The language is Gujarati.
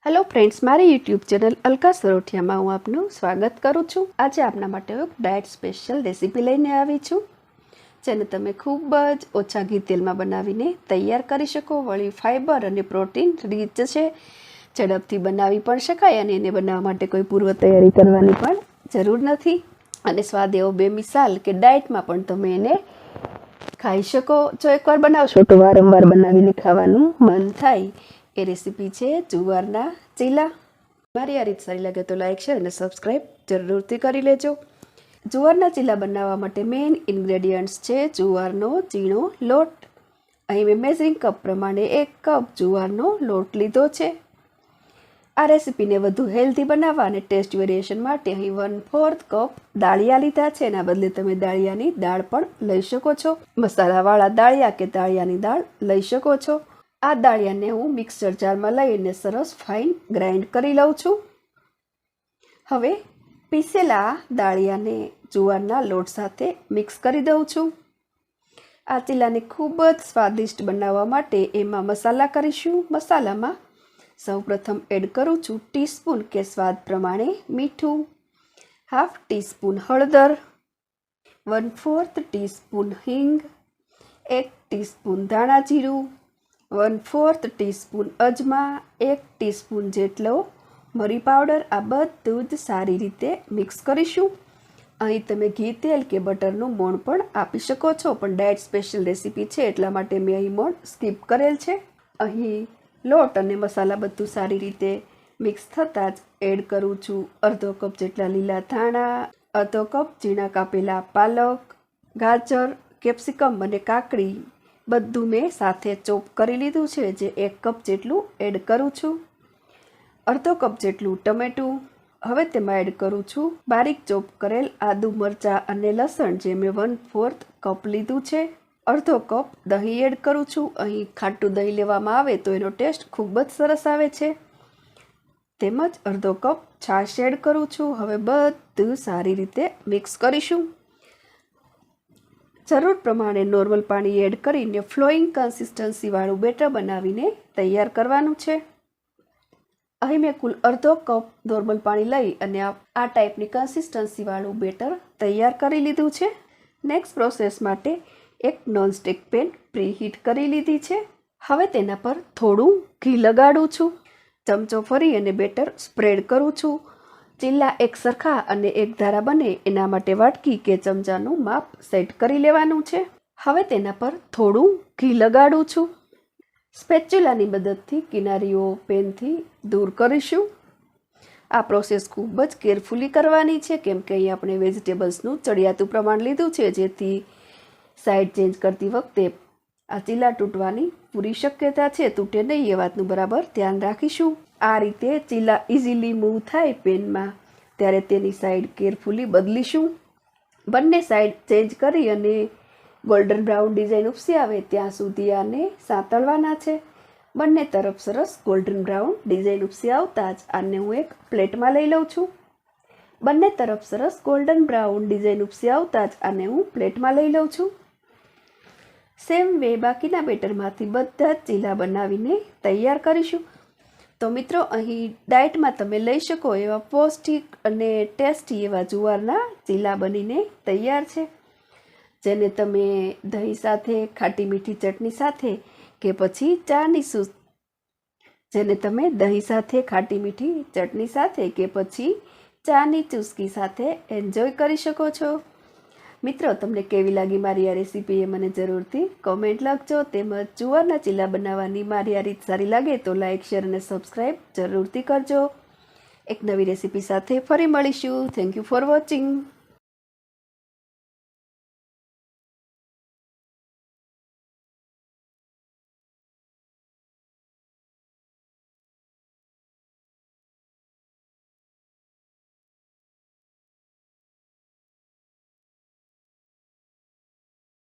हेलो फ्रेंड्स, मारी यूट्यूब चैनल अलका सरोठिया में हूँ आपनु स्वागत करूँ छूँ। आज आपना माटे एक डायट स्पेशल रेसिपी लईने आवी छूँ, जेने तमे खूब ज ओछा घी तेल में बनावीने तैयार करी शको। वળી फाइबर अने प्रोटीन રીચ છે, ઝડપથી બનાવી પણ શકાય અને એને બનાવવા માટે કોઈ પૂર્વ તૈયારી કરવાની પણ જરૂર નથી અને સ્વાદ એવો બેમિસાલ કે ડાયટમાં પણ તમે એને ખાઈ શકો છો। એકવાર બનાવશો તો વારંવાર બનાવીને ખાવાનું મન થાય। એ રેસીપી છે જુવારના ચીલા। મારી આ રીત સારી લાગે તો લાઈક શેર અને સબસ્ક્રાઈબ જરૂરથી કરી લેજો। જુવારના ચીલા બનાવવા માટે મેઇન ઇન્ગ્રેડિયન્ટ્સ છે જુવારનો ઝીણો લોટ। અહીં મેં મેઝરિંગ કપ પ્રમાણે 1 કપ જુવારનો લોટ લીધો છે। આ રેસીપીને વધુ હેલ્ધી બનાવવા અને ટેસ્ટ વેરિએશન માટે અહીં 1/4 કપ દાળિયા લીધા છે। એના બદલે તમે દાળિયાની દાળ પણ લઈ શકો છો। મસાલાવાળા દાળિયા કે દાળિયાની દાળ લઈ શકો છો। આ દાળિયાને હું મિક્સર જારમાં લઈને સરસ ફાઇન ગ્રાઇન્ડ કરી લઉં છું। હવે પીસેલા દાળિયાને જુવારના લોટ સાથે મિક્સ કરી દઉં છું। આ ચીલાને ખૂબ જ સ્વાદિષ્ટ બનાવવા માટે એમાં મસાલા કરીશું। મસાલામાં સૌપ્રથમ એડ કરું છું ટીસ્પૂન કે સ્વાદ પ્રમાણે મીઠું, 1/2 ટીસ્પૂન હળદર, 1/4 ટીસ્પૂન હિંગ, 1 ટીસ્પૂન ધાણા જીરું, 1/4 ટીસ્પૂન અજમા, 1 ટીસ્પૂન જેટલો મરી પાવડર। આ બધું જ સારી રીતે મિક્સ કરીશું। અહીં તમે ઘી તેલ કે બટરનું મોણ પણ આપી શકો છો, પણ ડાયટ સ્પેશિયલ રેસીપી છે એટલા માટે મેં અહીં મોણ સ્કીપ કરેલ છે। અહીં લોટ અને મસાલા બધું સારી રીતે મિક્સ થતાં જ એડ કરું છું અડધો કપ જેટલા લીલા ધાણા, અડધો કપ ઝીણા કાપેલા પાલક, ગાજર, કેપ્સિકમ અને કાકડી બધું મેં સાથે ચોપ કરી લીધું છે, જે 1 કપ જેટલું એડ કરું છું। અડધો કપ જેટલું ટમેટું। હવે તેમાં એડ કરું છું બારીક ચોપ કરેલ આદુ, મરચાં અને લસણ, જે મેં 1/4 કપ લીધું છે। અડધો કપ દહીં એડ કરું છું। અહીં ખાટું દહીં લેવામાં આવે તો એનો ટેસ્ટ ખૂબ જ સરસ આવે છે। તેમજ અડધો કપ છાશ એડ કરું છું। હવે બધું સારી રીતે મિક્સ કરીશું। જરૂર પ્રમાણે નોર્મલ પાણી એડ કરીને ફ્લોઈંગ કન્સિસ્ટન્સીવાળું બેટર બનાવીને તૈયાર કરવાનું છે। અહીં મેં કુલ અડધો કપ નોર્મલ પાણી લઈ અને આ ટાઈપની કન્સિસ્ટન્સીવાળું બેટર તૈયાર કરી લીધું છે। નેક્સ્ટ પ્રોસેસ માટે એક નોનસ્ટિક પેન પ્રીહીટ કરી લીધી છે। હવે તેના પર થોડું ઘી લગાડું છું। ચમચો ફરી અને બેટર સ્પ્રેડ કરું છું। ચીલા એક સરખા અને એક ધારા બને એના માટે વાટકી કે ચમચાનું માપ સેટ કરી લેવાનું છે। હવે તેના પર થોડું ઘી લગાડું છું। સ્પેચ્યુલાની મદદથી કિનારીઓ પેનથી દૂર કરીશું। આ પ્રોસેસ ખૂબ જ કેરફુલી કરવાની છે, કેમ કે અહીં આપણે વેજીટેબલ્સનું ચડિયાતું પ્રમાણ લીધું છે, જેથી સાઈડ ચેન્જ કરતી વખતે આ ચીલા તૂટવાની પૂરી શક્યતા છે। તૂટે નહીં એ વાતનું બરાબર ધ્યાન રાખીશું। આ રીતે ચીલા ઇઝીલી મૂવ થાય પેનમાં ત્યારે તેની સાઈડ કેરફુલી બદલીશું। બંને સાઈડ ચેન્જ કરી અને ગોલ્ડન બ્રાઉન ડિઝાઇન ઉપસી આવે ત્યાં સુધી આને સાંતળવાના છે। બંને તરફ સરસ ગોલ્ડન બ્રાઉન ડિઝાઇન ઉપસી આવતા જ આને હું એક પ્લેટમાં લઈ લઉં છું। બંને તરફ સરસ ગોલ્ડન બ્રાઉન ડિઝાઇન ઉપસી આવતા જ આને હું પ્લેટમાં લઈ લઉં છું। સેમ વે બાકીના બેટરમાંથી બધા જ ચીલા બનાવીને તૈયાર કરીશું। તો મિત્રો, અહીં ડાયટમાં તમે લઈ શકો એવા પૌષ્ટિક અને ટેસ્ટી એવા જુવારના ચીલા બનીને તૈયાર છે, જેને તમે દહીં સાથે, ખાટી મીઠી ચટણી સાથે કે પછી ચાની ચૂસકી સાથે એન્જોય કરી શકો છો। મિત્રો, તમને કેવી લાગી મારી આ રેસીપી એ મને જરૂરથી કોમેન્ટ લખજો। તેમજ જુવારના ચીલા બનાવવાની મારી આ રીત સારી લાગે તો લાઈક શેર અને સબસ્ક્રાઈબ જરૂરથી કરજો। એક નવી રેસીપી સાથે ફરી મળીશું। Thank you for watching.